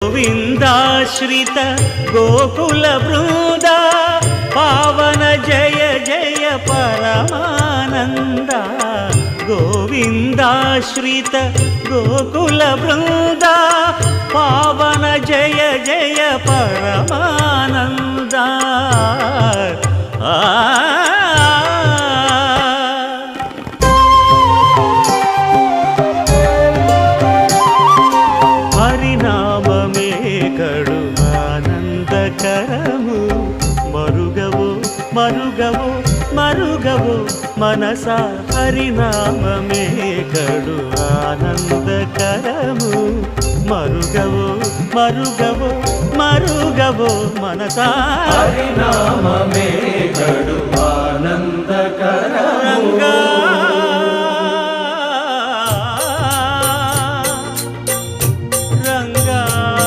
गोविन्दाश्रित गोकुल बृन्द पावन जय जय परमानन्द गोविन्दाश्रित गोकुल बृन्द पावन जय जय परमानन्द हरिनाममे कड़ु आनंदकरमु मरुगवो मरुगवो मरुगवो मनसा हरिनाममे कड़ु आनंदकरमु मरुगवो मरुगवो मरुगवो मनसा हरिनाममे कड़ु आनंदकरमु